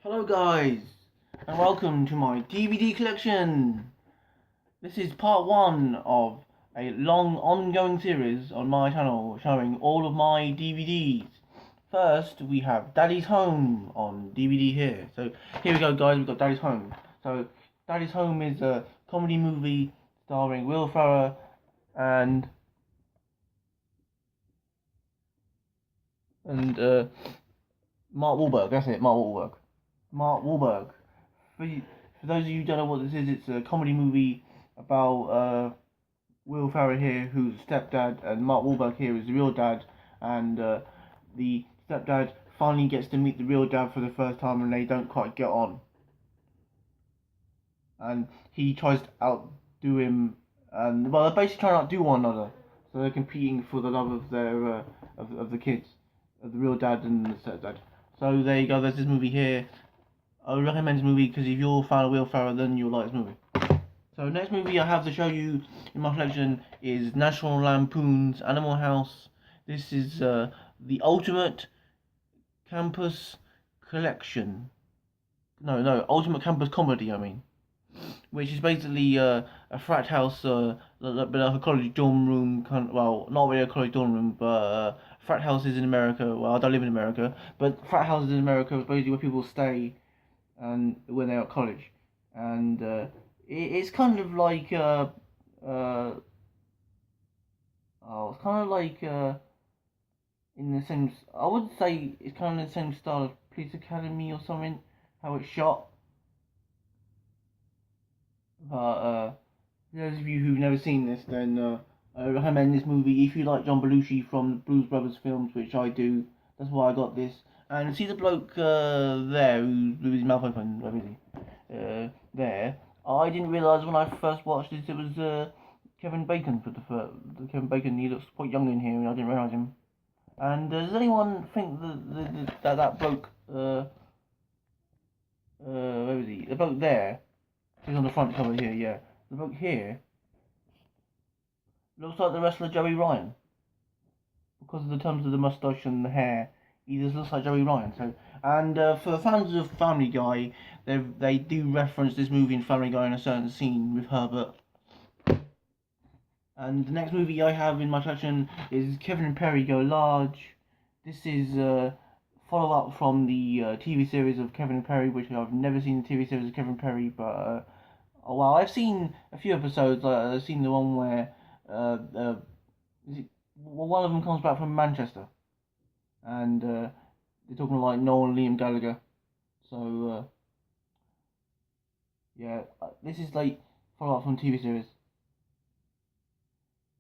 Hello guys, and welcome to my DVD collection. This is part 1 of a long ongoing series on my channel showing all of my DVDs. First we have Daddy's Home on DVD here. So here we go guys, we've got Daddy's Home. So Daddy's Home is a comedy movie starring Will Ferrell and Mark Wahlberg. That's it, Mark Wahlberg. Mark Wahlberg. For those of you who don't know what this is, it's a comedy movie about Will Ferrell here, who's stepdad, and Mark Wahlberg here is the real dad, and the stepdad finally gets to meet the real dad for the first time, and they don't quite get on. And he tries to outdo him, and well, they're basically trying to outdo one another, so they're competing for the love of their of the kids, of the real dad and the stepdad. So there you go. There's this movie here. I would recommend this movie because if you're a fan of Will Ferrell, then you'll like this movie. So next movie I have to show you in my collection is National Lampoon's Animal House. This is the Ultimate Campus Collection. No, Ultimate Campus Comedy, I mean. Which is basically a frat house, like a college dorm room, well, not really a college dorm room, but frat houses in America. Well, I don't live in America, but frat houses in America is basically where people stay and when they're at college, and it's kind of like it's kind of like in the same. I would say it's kind of the same style of Police Academy or something. How it's shot, but those of you who've never seen this, then I recommend this movie if you like John Belushi from the Blues Brothers films, which I do. That's why I got this. And see the bloke there with his mouth open, where is he? There. I didn't realise when I first watched this it was Kevin Bacon for the Kevin Bacon. He looks quite young in here, and I didn't realise him. And does anyone think that bloke where is he? The bloke there. He's on the front cover here. Yeah, the bloke here looks like the wrestler Joey Ryan because of the terms of the moustache and the hair. He just looks like Joey Ryan. So, and for the fans of Family Guy, they do reference this movie in Family Guy in a certain scene with Herbert. And the next movie I have in my collection is Kevin and Perry Go Large. This is a follow up from the TV series of Kevin and Perry, which I've never seen the TV series of Kevin and Perry, but well, I've seen a few episodes. I've seen the one where one of them comes back from Manchester, and they're talking like Noel and Liam Gallagher. So yeah, this is like follow up from TV series,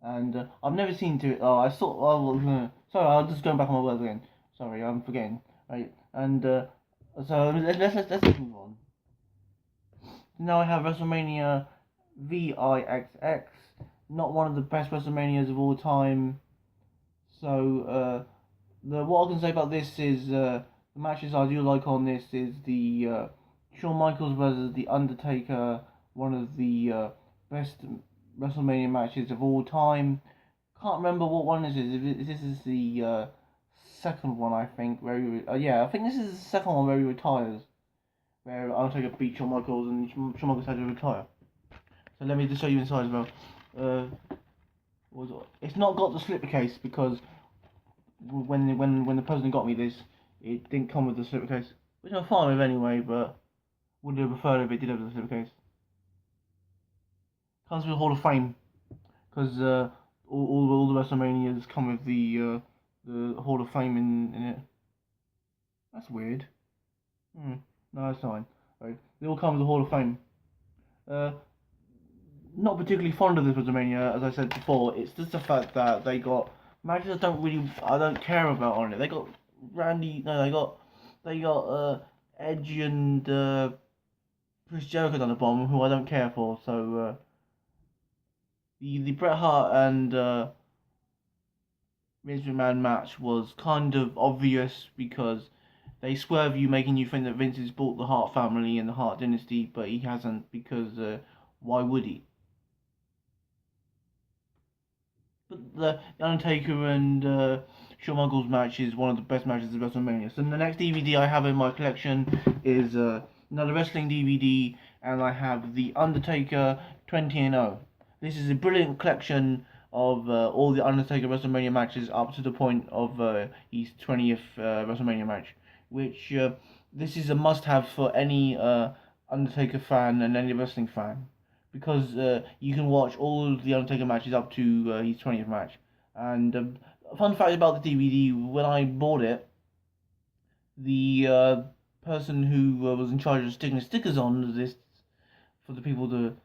and I've never seen to it. Oh, I saw. Oh, well, sorry, I'm just going back on my words again. Sorry, I'm forgetting. Right, and so let's move on. Now I have WrestleMania VIXX, not one of the best WrestleManias of all time. So what I can say about this is the matches I do like on this is the Shawn Michaels versus the Undertaker, one of the best WrestleMania matches of all time. Can't remember what one this is. If this is the second one, I think. Where yeah, I think this is the second one where he retires, where Undertaker beat Shawn Michaels and Shawn Michaels had to retire. So let me just show you inside as well. It's not got the slipcase because when the president got me this, it didn't come with the slipcase, which I'm fine with anyway. But would have preferred if it did have the slipcase. Comes with Hall of Fame because all the WrestleManias come with the Hall of Fame in it. That's weird. No, that's fine. Right. They all come with the Hall of Fame. Not particularly fond of this WrestleMania, as I said before. It's just the fact that they got matches I don't care about on it. They got they got Edge and Chris Jericho on the bottom, who I don't care for. So the Bret Hart and Vince McMahon match was kind of obvious because they swerve you, making you think that Vince has bought the Hart family and the Hart dynasty, but he hasn't because why would he? But the Undertaker and Shawn Michaels match is one of the best matches of WrestleMania. So the next DVD I have in my collection is another wrestling DVD, and I have The Undertaker 20-0. This is a brilliant collection of all the Undertaker WrestleMania matches up to the point of his 20th WrestleMania match, which this is a must-have for any Undertaker fan and any wrestling fan, because you can watch all the Undertaker matches up to his 20th match. And fun fact about the DVD: when I bought it, the person who was in charge of sticking stickers on this for the people to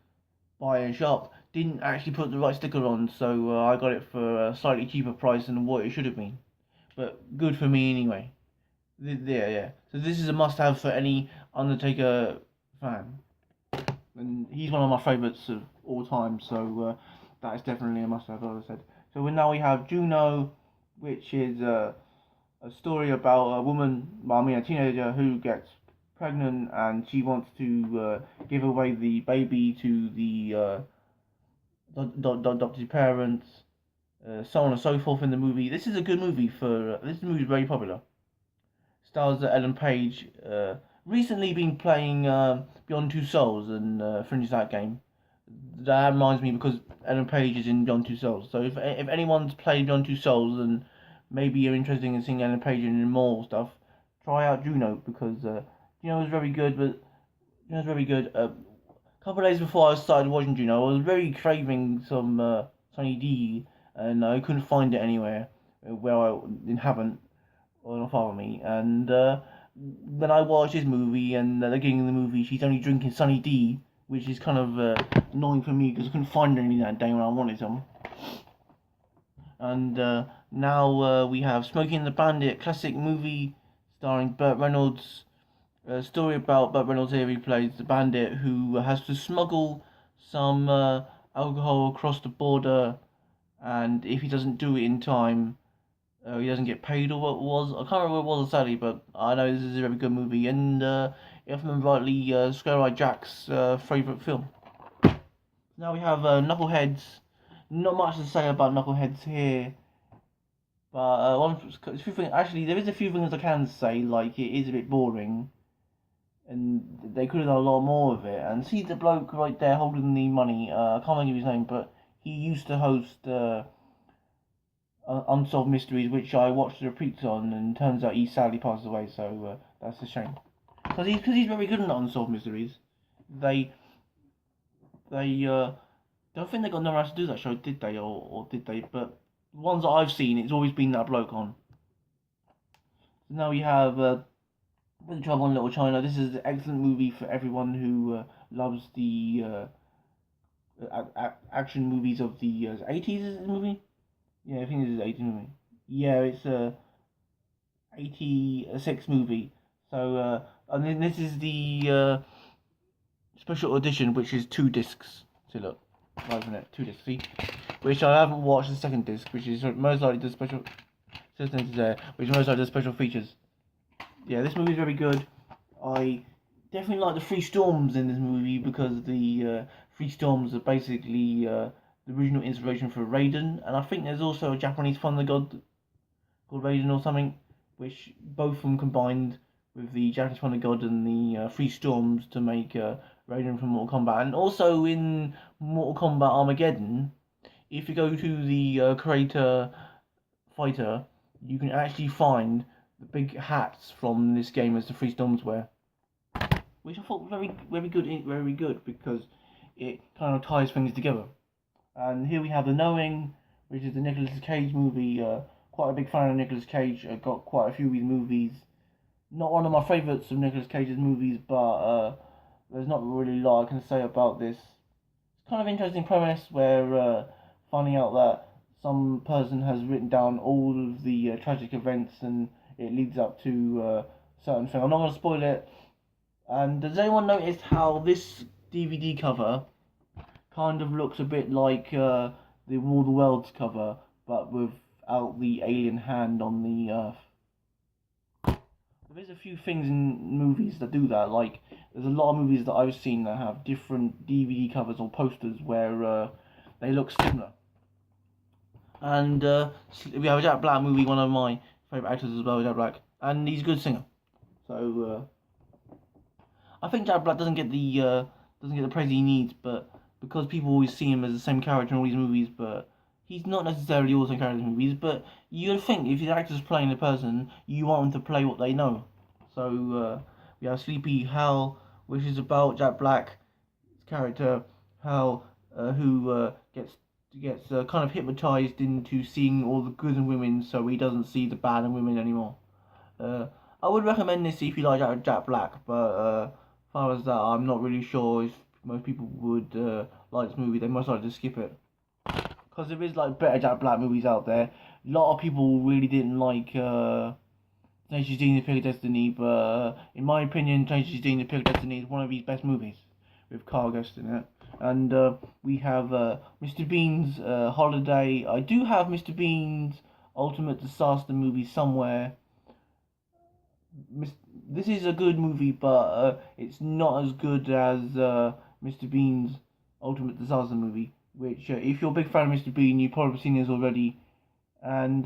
buy and shop didn't actually put the right sticker on, so I got it for a slightly cheaper price than what it should have been. But good for me anyway. Yeah. So this is a must-have for any Undertaker fan, and he's one of my favourites of all time. So that is definitely a must-have, as I said. So now we have Juno, which is a story about a woman, a teenager who gets pregnant, and she wants to give away the baby to the adopted parents, so on and so forth in the movie. This is a good movie for. This movie is very popular. Stars Ellen Page. Recently been playing Beyond Two Souls and finished that game. That reminds me because Ellen Page is in Beyond Two Souls. So if anyone's played Beyond Two Souls and maybe you're interested in seeing Ellen Page in more stuff, try out Juno, because Juno is very good. But Juno's very good. A couple of days before I started watching Juno, I was very craving some Sunny D, and I couldn't find it anywhere where I haven't or not follow me. And then I watched this movie, and at the beginning of the movie, she's only drinking Sunny D, which is kind of annoying for me because I couldn't find any that day when I wanted some. And now we have Smokey and the Bandit, classic movie starring Burt Reynolds. A story about Burt Reynolds here. He plays the bandit who has to smuggle some alcohol across the border, and if he doesn't do it in time, he doesn't get paid, or what it was. I can't remember what it was sadly, but I know this is a very good movie, and if I remember rightly, Square Eye Jack's favourite film. Now we have Knuckleheads. Not much to say about Knuckleheads here, but actually there is a few things I can say, like it is a bit boring, and they could have done a lot more of it. And see the bloke right there holding the money, I can't remember his name, but he used to host Unsolved Mysteries, which I watched the repeats on, and turns out he sadly passed away, so that's a shame. Because he's very good at Unsolved Mysteries. They don't think they got no right to do that show, did they? Or did they? But the ones that I've seen, it's always been that bloke on. So now we have Big Trouble in Little China. This is an excellent movie for everyone who loves the action movies of the 80s. Is it the movie? Yeah, I think this is an 80s movie. Yeah, it's a 86 movie. So, and then this is the special edition, which is 2 discs. So look, right, isn't it? 2 discs. See, which I haven't watched the second disc, which is most likely the special. Which most likely the special features. Yeah, this movie is very good. I definitely like the 3 storms in this movie, because the 3 storms are basically the original inspiration for Raiden, and I think there's also a Japanese Thunder God called Raiden or something, which both of them combined with the Japanese Thunder God and the 3 storms to make Raiden from Mortal Kombat. And also in Mortal Kombat Armageddon, if you go to the Creator Fighter, you can actually find the big hats from this game as the 3 storms wear, which I thought was very good, because it kind of ties things together. And here we have The Knowing, which is the Nicolas Cage movie. Quite a big fan of Nicolas Cage. I got quite a few of his movies. Not one of my favourites of Nicolas Cage's movies, but there's not really a lot I can say about this. It's kind of interesting premise where finding out that some person has written down all of the tragic events, and it leads up to certain thing. I'm not going to spoil it. And does anyone notice how this DVD cover kind of looks a bit like the War of the Worlds cover, but without the alien hand on the earth? There's a few things in movies that do that. Like, there's a lot of movies that I've seen that have different DVD covers or posters where they look similar. And we have a Jack Black movie, one of my favourite actors as well, Jack Black, and he's a good singer. So I think Jack Black doesn't get the praise he needs, but because people always see him as the same character in all these movies, but he's not necessarily all the same character in movies. But you gotta think, if the actor's playing a person, you want them to play what they know. So we have Sleepy Hal, which is about Jack Black's character Hal, who gets kind of hypnotized into seeing all the good in women, so he doesn't see the bad in women anymore. Uh, I would recommend this if you like Jack Black, but as far as that, I'm not really sure if most people would like this movie. They most likely to skip it, because there is like better Jack Black movies out there. A lot of people really didn't like Tenacious D: The Pick of Destiny, but in my opinion, Tenacious D: The Pick of Destiny is one of his best movies with Carl Ghost in it. And we have Mr. Bean's Holiday. I do have Mr. Bean's Ultimate Disaster movie somewhere. This is a good movie, but it's not as good as Mr. Bean's Ultimate Disaster movie. Which, if you're a big fan of Mr. Bean, you've probably seen this already. And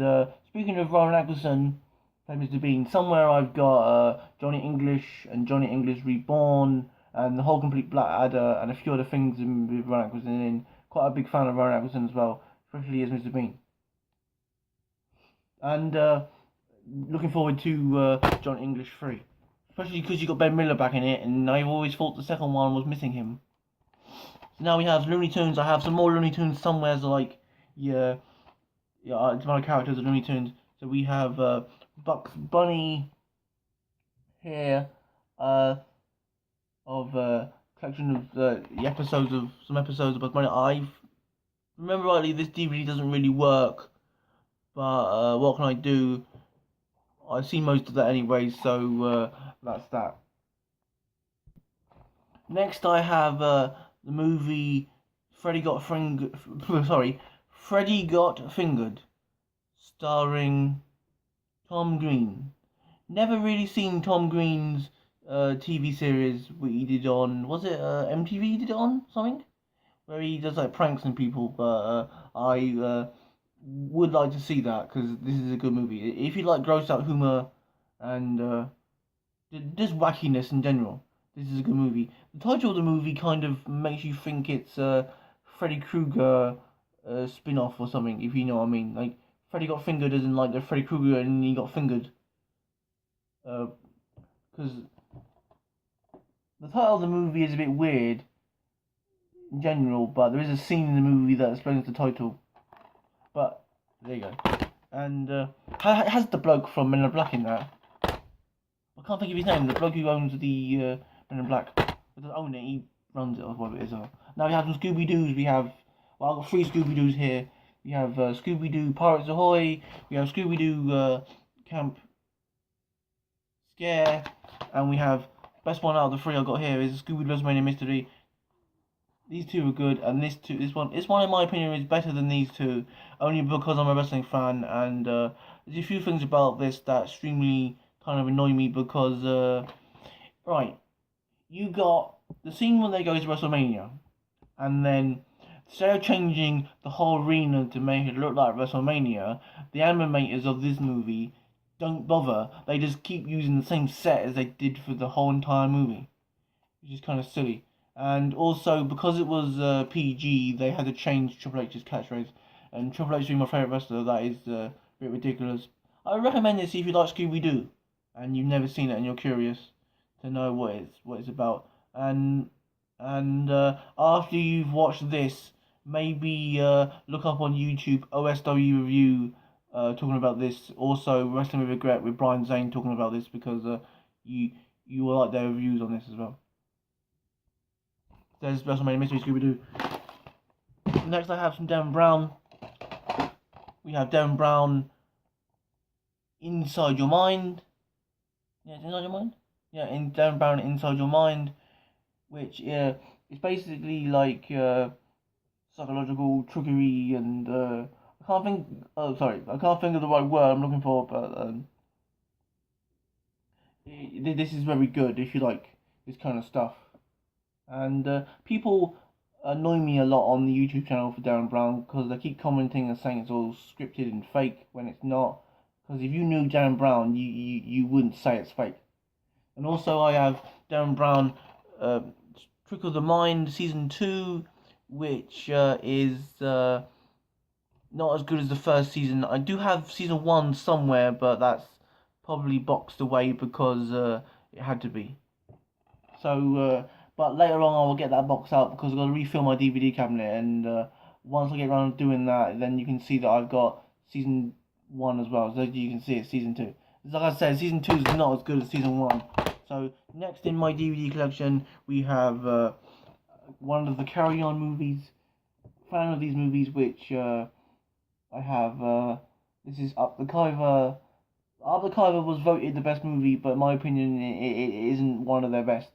speaking of Rowan Atkinson, playing Mr. Bean, somewhere I've got Johnny English and Johnny English Reborn, and the whole complete Blackadder, and a few other things with Rowan Atkinson in. Quite a big fan of Rowan Atkinson as well, especially as Mr. Bean. And looking forward to John English 3. Especially because you got Ben Miller back in it, and I've always thought the second one was missing him. So now we have Looney Tunes. I have some more Looney Tunes somewhere, like, some other characters of Looney Tunes. So we have Bugs Bunny here, of collection of the episodes of some episodes of Bugs Bunny. I remember rightly, this DVD doesn't really work, but what can I do? I've seen most of that anyway, so that's that. Next, I have the movie Freddy Got Fingered. Sorry, Freddy Got Fingered, starring Tom Green. Never really seen Tom Green's TV series he did on. Was it MTV? He did it on something where he does like pranks on people. But I would like to see that because this is a good movie. If you like gross out humor and just wackiness in general, this is a good movie. The title of the movie kind of makes you think it's a Freddy Krueger spin-off or something, if you know what I mean. Like, Freddy Got Fingered isn't like the Freddy Krueger and he got fingered. Because the title of the movie is a bit weird in general, but there is a scene in the movie that explains the title. But there you go. And has the bloke from Men in Black in that? I can't think of his name. The bloke who owns the Men in Black. Doesn't own it. He runs it or whatever it is. Now we have some Scooby Doos. We have I've got 3 Scooby Doos here. We have Scooby Doo Pirates Ahoy. We have Scooby Doo Camp Scare, and we have best one out of the 3 I got here is Scooby Doo WrestleMania Mystery. These 2 are good, and this one in my opinion is better than these 2, only because I'm a wrestling fan, and there's a few things about this that extremely kind of annoy me because right, you got the scene when they go to WrestleMania, and then instead of changing the whole arena to make it look like WrestleMania, the animators of this movie don't bother. They just keep using the same set as they did for the whole entire movie, which is kind of silly. And also, because it was PG, they had to change Triple H's catchphrase. And Triple H being my favourite wrestler, that is a bit ridiculous. I recommend this if you like Scooby Doo and you've never seen it and you're curious to know what it's about. And after you've watched this, maybe look up on YouTube OSW review talking about this. Also, Wrestling with Regret with Brian Zane talking about this because you will like their reviews on this as well. There's WrestleMania Mystery Scooby Doo. Next, I have some Devin Brown. We have Devin Brown Inside Your Mind. Yeah, it's Inside Your Mind? Yeah, in Devin Brown Inside Your Mind, which is basically like psychological trickery and I can't think of the right word I'm looking for, but this is very good if you like this kind of stuff. And people annoy me a lot on the YouTube channel for Darren Brown because they keep commenting and saying it's all scripted and fake when it's not. Because if you knew Darren Brown, you wouldn't say it's fake. And also I have Darren Brown, Trick of the Mind Season 2, which is not as good as the first season. I do have Season 1 somewhere, but that's probably boxed away because it had to be. So, but later on I will get that box out because I've got to refill my DVD cabinet, and once I get around to doing that, then you can see that I've got Season 1 as well. So you can see it's Season 2. Like I said, Season 2 is not as good as Season 1. So next in my DVD collection, we have one of the Carry On movies. Fan of these movies, which I have. This is Up the Khyber. Up the Khyber was voted the best movie, but in my opinion, it isn't one of their best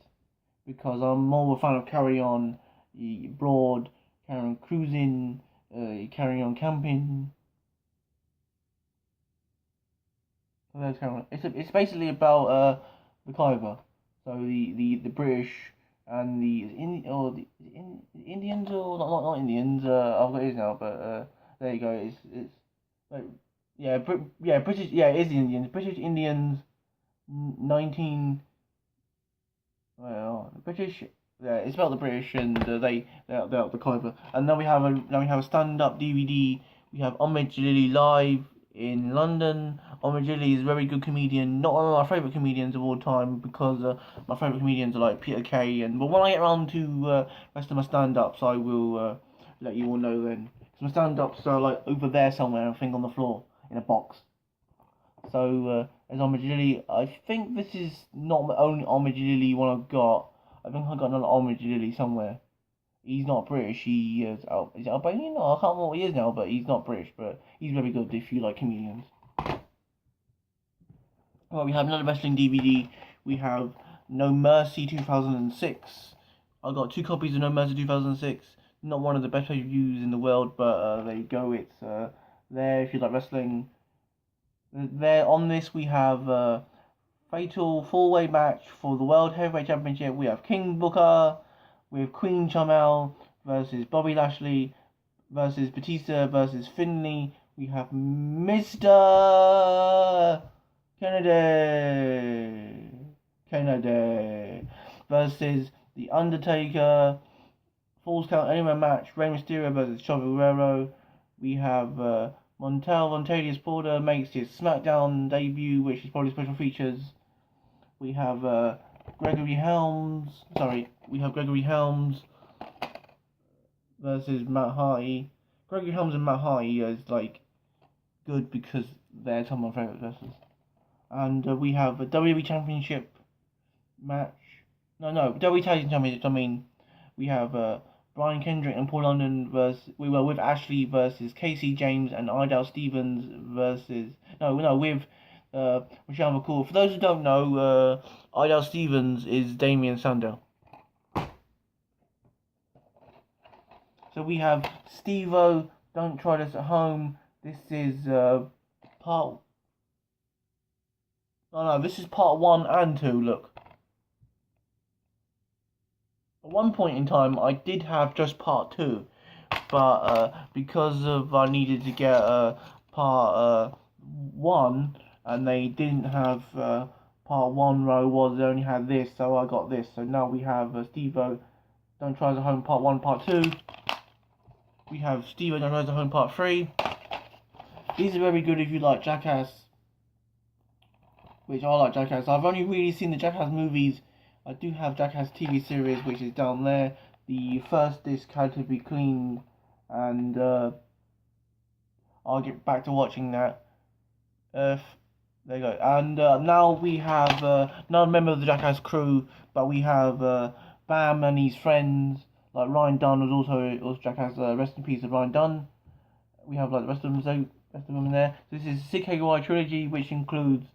because I'm more of a fan of Carry On, Broad, Carry On Cruising, Carry On Camping. It's basically about the Khyber, so the British and the Indians, or not Indians. I've got it now, but there you go. It's like British, it is the Indians. British Indians, 19. Well, British. Yeah, it's about the British, and they're the Khyber. And now we have a stand-up DVD. We have Omid Djalili live in London. Omid Djalili is a very good comedian, not one of my favourite comedians of all time because my favourite comedians are like Peter Kay, but when I get around to rest of my stand-ups, I will let you all know then. Because my stand-ups are like over there somewhere, I think on the floor in a box. So as Omid Djalili, I think this is not the only Omid Djalili one I've got. I think I got another Omid Djalili somewhere. He's not British. He is Albanian? No, I can't remember what he is now, but he's not British. But he's very good if you like comedians. Well, we have another wrestling DVD. We have No Mercy 2006. I got 2 copies of No Mercy 2006. Not one of the best reviews in the world, but there you go. It's there if you like wrestling. There on this we have fatal 4-way match for the World Heavyweight Championship. We have King Booker with Queen Chamel versus Bobby Lashley versus Batista versus Finlay. We have Mr. Kennedy versus The Undertaker. Falls Count Anywhere match. Rey Mysterio versus Chavo Guerrero. We have Montelius Porter makes his SmackDown debut, which is probably special features. We have Gregory Helms versus Matt Hardy. Gregory Helms and Matt Hardy is like good because they're some of my favourite wrestlers. And we have a WWE Championship match. WWE Tag Team Championship. I mean, we have Brian Kendrick and Paul London with Ashley versus Casey James and Idell Stevens with Michelle McCool. For those who don't know, Idell Stevens is Damien Sandow. So we have Steve-O, Don't Try This at Home. This is part... No, this is part 1 and 2, look. At one point in time, I did have just part 2, but because of I needed to get part 1, and they didn't have part 1 where I was, they only had this, so I got this. So now we have Steve-O, Don't Try This at Home part 1, part 2. We have Steve-O, Don't Try This at Home part 3. These are very good if you like Jackass, which I like Jackass. I've only really seen the Jackass movies. I do have Jackass TV series, which is down there. The first disc had to be cleaned, and I'll get back to watching that. There you go. And now we have not a member of the Jackass crew, but we have Bam and his friends. Like Ryan Dunn was also Jackass. Rest in peace, Ryan Dunn. We have like the rest of them in there. So this is CKY trilogy, which includes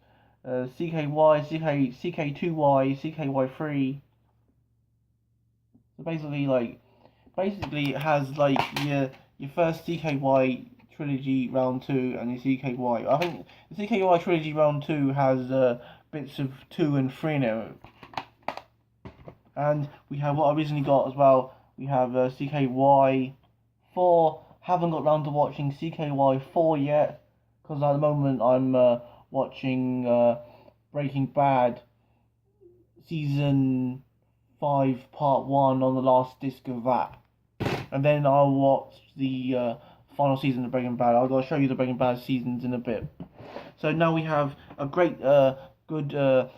CKY, CK2Y, CKY3. So basically it has like your first CKY trilogy round 2 and your CKY. I think the CKY trilogy round 2 has bits of 2 and 3 in it. And we have what I originally got as well, We have CKY 4. Haven't got round to watching CKY 4 yet, because at the moment I'm watching Breaking Bad season 5 part 1 on the last disc of that, and then I'll watch the final season of Breaking Bad. I'll show you the Breaking Bad seasons in a bit. So now we have a great good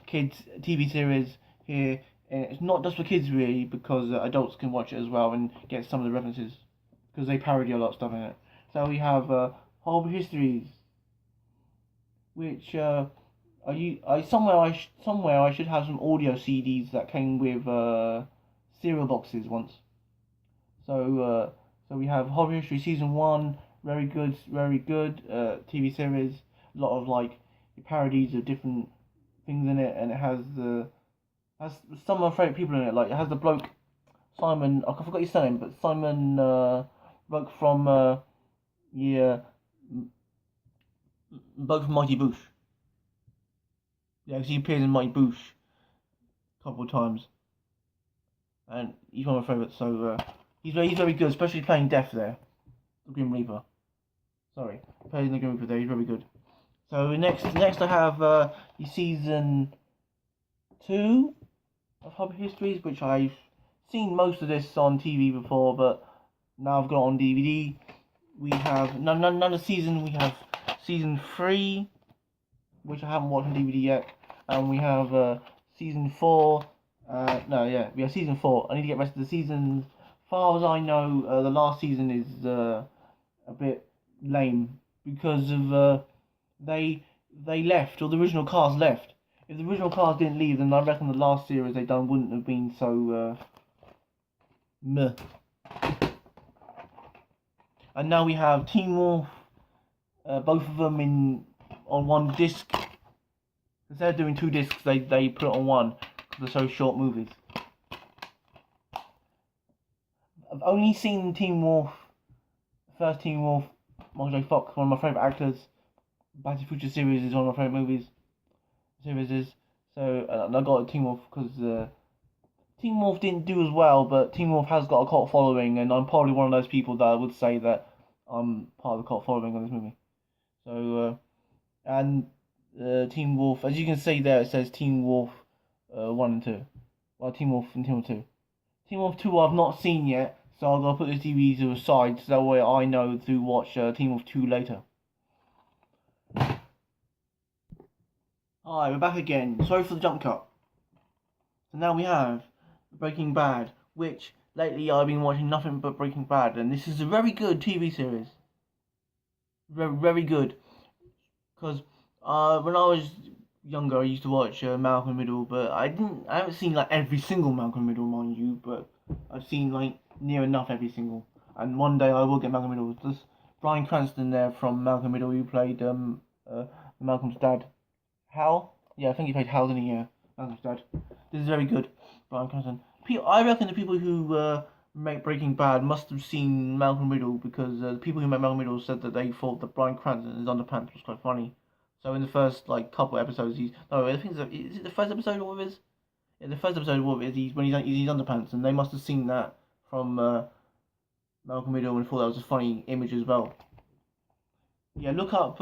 kids TV series here, and it's not just for kids really, because adults can watch it as well and get some of the references, because they parody a lot of stuff in it. So we have Horrible Histories, which somewhere I should have some audio CDs that came with cereal boxes once. So we have Horrible History season 1, very good TV series. A lot of like parodies of different things in it, and it has some of my favourite people in it. Like it has the bloke Simon, I forgot his surname, but Simon bloke from bloke from Mighty Boosh. Yeah, because he appears in Mighty Boosh a couple of times, and he's one of my favourites. So he's very good, especially playing Death there, the Grim Reaper. Sorry, playing the Grim Reaper there. He's very good. So next I have season 2 of Horrible Histories, which I've seen most of this on TV before, but now I've got it on DVD. We have another season. We have season 3, which I haven't watched on DVD yet, and we have season 4. We have season 4. I need to get the rest of the seasons. As far as I know, the last season is a bit lame because of they left, or the original cast left. If the original cast didn't leave, then I reckon the last series they done wouldn't have been so meh. And now we have Teen Wolf, both of them on one disc. Instead of doing 2 discs, they put it on one because they're so short movies. I've only seen Teen Wolf, first Teen Wolf. Michael J. Fox, one of my favourite actors. Back to the Future series is one of my favourite movies. So I got Teen Wolf because Teen Wolf didn't do as well, but Teen Wolf has got a cult following, and I'm probably one of those people that would say that I'm part of the cult following on this movie. So and Teen Wolf, as you can see there, it says Teen Wolf 1 and 2. Well, Teen Wolf and Teen Wolf 2. Teen Wolf 2 I've not seen yet, so I'm gonna put this DVD to the side so that way I know to watch Teen Wolf 2 later. Hi, we're back again. Sorry for the jump cut. So now we have Breaking Bad, which lately I've been watching nothing but Breaking Bad, and this is a very good TV series. Very good. Because when I was younger, I used to watch Malcolm Middle, but I haven't seen like every single Malcolm Middle, mind you, but I've seen like near enough every single. And one day I will get Malcolm Middle. There's Bryan Cranston there from Malcolm Middle, who played Malcolm's dad. Hal? Yeah, I think he played Hal, didn't he? Yeah, Malcolm's dad. This is very good, Bryan Cranston. I reckon the people who make Breaking Bad must have seen Malcolm Middle, because the people who made Malcolm Middle said that they thought that Bryan Cranston's underpants was quite funny. So in the first like couple episodes, I think is it the first episode or what it is? Yeah, the first episode of what it is, he's underpants, and they must have seen that from Malcolm Middle and thought that was a funny image as well. Yeah, look up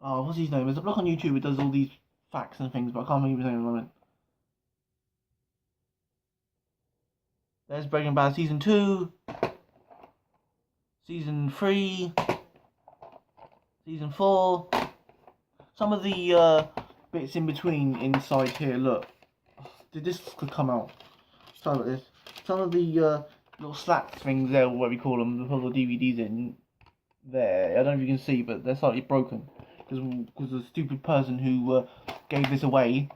what's his name? There's a blog on YouTube that does all these facts and things, but I can't remember his name at the moment. There's Breaking Bad season 2, season 3, season 4. Some of the bits in between inside here. Look, this could come out. Sorry about this. Some of the little slats things there, or whatever you call them, with all the DVDs in there. I don't know if you can see, but they're slightly broken because the stupid person who gave this away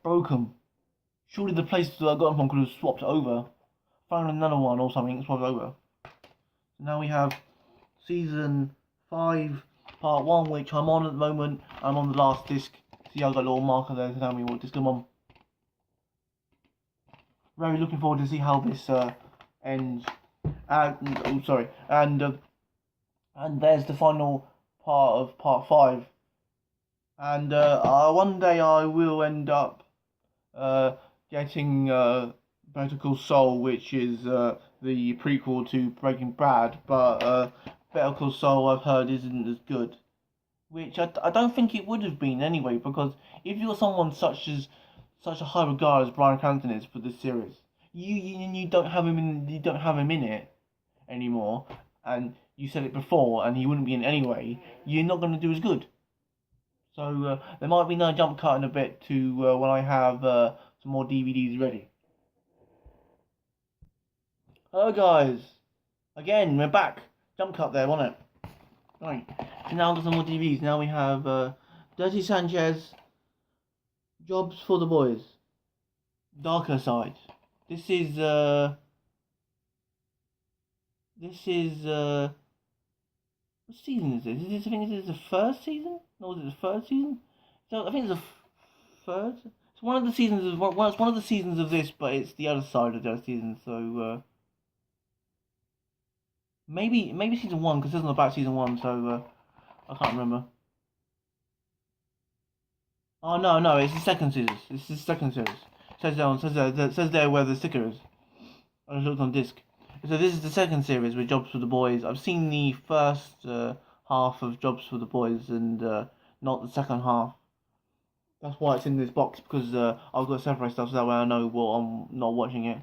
broke them. Surely the place that I got them from could have swapped over, found another one or something, swapped over. So now we have season 5, part 1, which I'm on at the moment. I'm on the last disc. See, I've got a little marker there to tell me what disc I'm on. Very looking forward to see how this ends. And there's the final part of part 5. And one day I will end up getting Better Call Saul, which is the prequel to Breaking Bad, but Better Call Saul I've heard isn't as good. Which I don't think it would have been anyway, because if you're someone such a high regard as Bryan Cranston is for this series, you don't have him in it anymore, and you said it before, and he wouldn't be in it anyway. You're not going to do as good. So there might be no jump cut in a bit to when I have some more DVDs ready. Hello guys, again we're back. Jump cut there, wasn't it? Right. So now got some more DVDs. Now we have Dirty Sanchez, Jobs for the Boys, Darker Side. This is what season is this? I think this is the first season? No, is it the third season? So I think it's the third. It's one of the seasons of it's one of the seasons of this, but it's the other side of the other season. So maybe season one, because it's not about season one. So I can't remember. Oh no, it's the second series. It's the second series. Says there where the sticker is. I looked on disc. So this is the second series with Jobs for the Boys. I've seen the first half of Jobs for the Boys and not the second half. That's why it's in this box, because I've got to separate stuff so that way I know what I'm not watching it.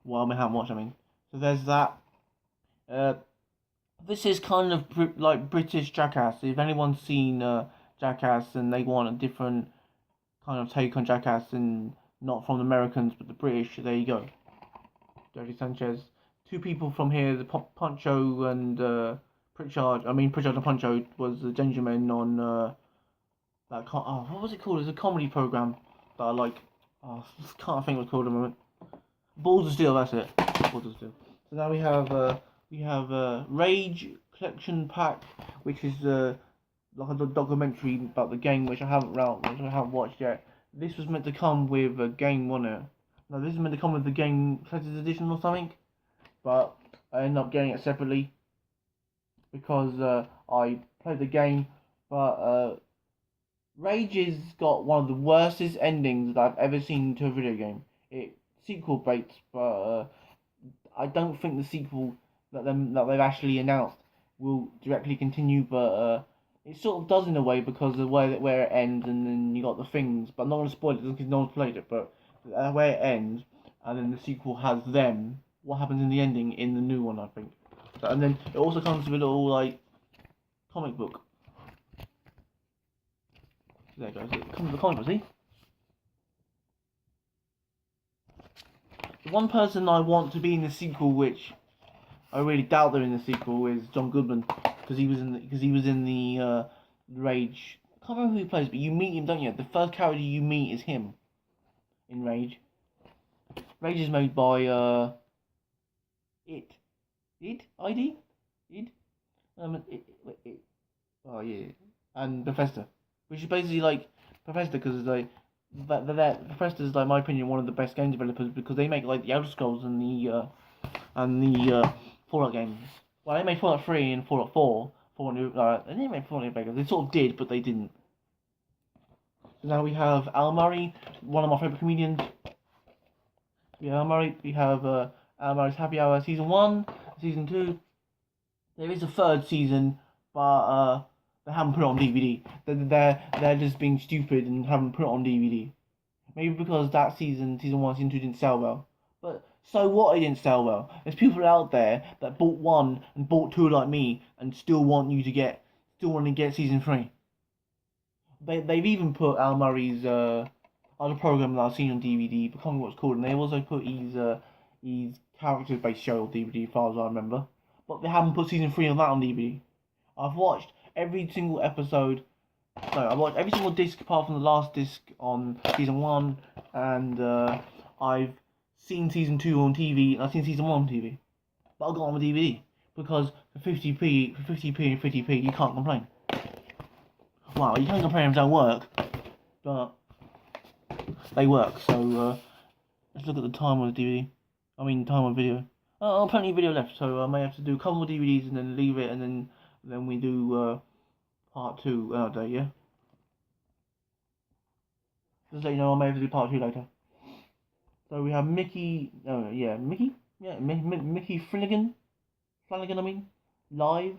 Well, I haven't watched, I mean. So there's that. This is kind of like British Jackass. If anyone's seen Jackass and they want a different kind of take on Jackass and not from the Americans but the British, there you go. Dirty Sanchez. Two people from here, the Poncho and Pritchard. I mean, Pritchard and Poncho was the gentleman on that. What was it called? It was a comedy program that I like. Can't think what it's called at the moment. Balls of Steel. That's it. Balls of Steel. So now we have Rage Collection Pack, which is like a documentary about the game, which I haven't watched yet. This was meant to come with a game, wasn't it? No, this is meant to come with the game collector's edition or something, but I ended up getting it separately because I played the game. But Rage has got one of the worstest endings that I've ever seen to a video game. It sequel baits, but I don't think the sequel that they've actually announced will directly continue. But it sort of does in a way, because of where it ends, and then you got the things. But I'm not gonna spoil it because no one's played it. But where it ends, and then the sequel has them. What happens in the ending in the new one, I think. So, and then it also comes with a little like comic book. There it goes. It comes with a comic book. See. The one person I want to be in the sequel, which I really doubt they're in the sequel, is John Goodman, because he was in the Rage. I can't remember who he plays, but you meet him, don't you? The first character you meet is him in Rage. Rage is made by id oh yeah, and Bethesda, which is basically like Bethesda, because like Bethesda is, like, my opinion, one of the best game developers, because they make like the Elder Scrolls and the Fallout games. Well, they made Fallout 3 and Fallout 4. They didn't make Fallout New Vegas. They sort of did, but they didn't. So now we have Al Murray, one of my favourite comedians. We have Al Murray. We have Al Murray's Happy Hour Season 1, Season 2. There is a third season, but they haven't put it on DVD. They're just being stupid and haven't put it on DVD. Maybe because that season 1, Season 2 didn't sell well. But so what, it didn't sell well? There's people out there that bought 1 and bought 2 like me and still want to get Season 3. They've even put Al Murray's other program that I've seen on DVD, I can't remember what it's called, and they also put his character-based show on DVD, as far as I remember. But they haven't put Season 3 of that on DVD. I've watched every single episode. No, I watched every single disc apart from the last disc on Season 1, and I've seen Season 2 on TV, and I've seen Season 1 on TV. But I got on DVD, because for 50p and 50p, you can't complain. Wow, you can't complain if they don't work, but they work. So let's look at the time on the DVD. I mean, time on video. Oh, plenty of video left, so I may have to do a couple more DVDs and then leave it, and then we do part 2 another day, yeah? Just let you know, I may have to do part 2 later. So we have Mickey. Oh yeah, Mickey. Yeah, Mickey Flanagan. Flanagan, I mean, live.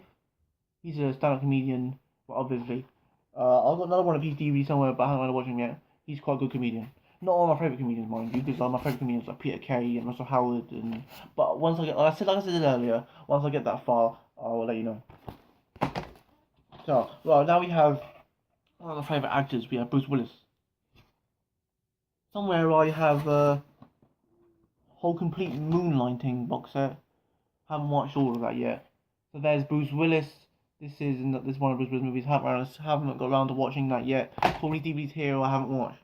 He's a stand-up comedian, but obviously. I've got another one of his DVDs somewhere, but I haven't watched him yet. He's quite a good comedian. Not all my favourite comedians, mind you, because my favourite comedians like Peter Kay and Russell Howard. And but once I get, like I said earlier, once I get that far, I will let you know. So, well, now we have one of my favourite actors. We have Bruce Willis. Somewhere I have a whole complete Moonlighting box set. Haven't watched all of that yet. So there's Bruce Willis. This is one of Bruce Willis movies. Haven't got around to watching that yet. Probably DVDs here I haven't watched.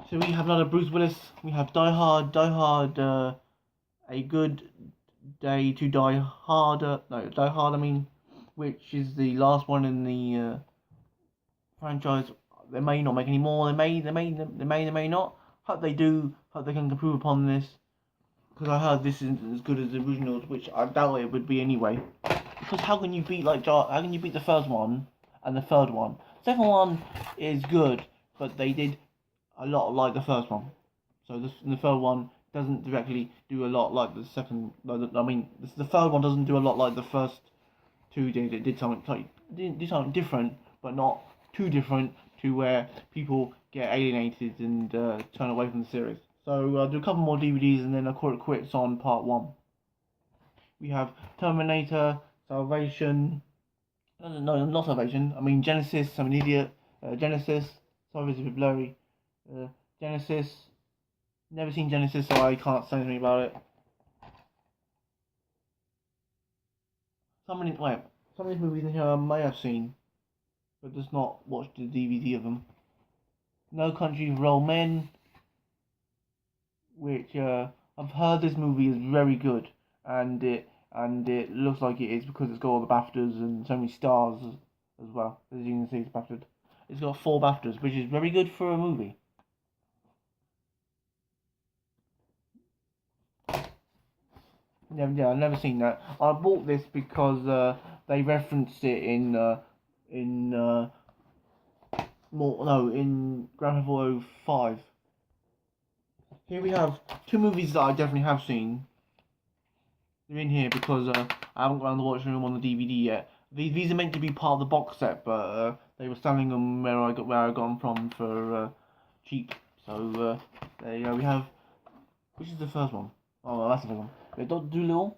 So we have another Bruce Willis. We have Die Hard. Die Hard. A Good Day to Die Harder. No, Die Hard. I mean, which is the last one in the franchise. They may not make any more. They may not. Hope they do. Hope they can improve upon this. Because I heard this isn't as good as the originals, which I doubt it would be anyway. Because how can you beat the first one and the third one? Second one is good, but they did a lot like the first one. So the third one doesn't directly do a lot like the second. The third one doesn't do a lot like the first two did. It did something different, but not too different to where people get alienated and turn away from the series. So I'll do a couple more DVDs and then I'll call it quits on part 1. We have Terminator, Salvation. No, not Salvation. I mean Genesis. I'm an idiot. Genesis. Sorry, it's a bit blurry. Genesis. Never seen Genesis, so I can't say anything about it. Some of these movies in here I may have seen, but just not watched the DVD of them. No Country for Old Men, which I've heard this movie is very good, and it looks like it is because it's got all the BAFTAs and so many stars as well. As you can see, it's got 4 BAFTAs, which is very good for a movie. Yeah, I've never seen that. I bought this because they referenced it in Grand Theft Auto 5. Here we have 2 movies that I definitely have seen. They're in here because I haven't gone to watch them on the DVD yet. These are meant to be part of the box set, but they were selling them where I got them from for cheap. So there you go. We have, which is the first one? Oh, well, that's the first one. We have Doctor Dolittle,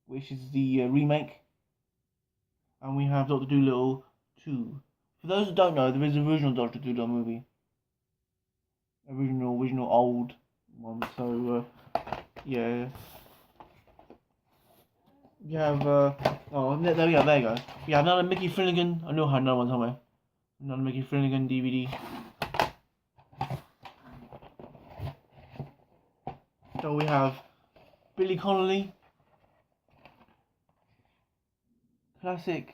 which is the remake, and we have Doctor Dolittle 2. For those who don't know, there is an original Doctor Dolittle movie. Original old one. So yeah. We have there we go. There you go. We have another Mickey Flanagan. I know I had another one somewhere. Another Mickey Flanagan DVD. So we have Billy Connolly. Classic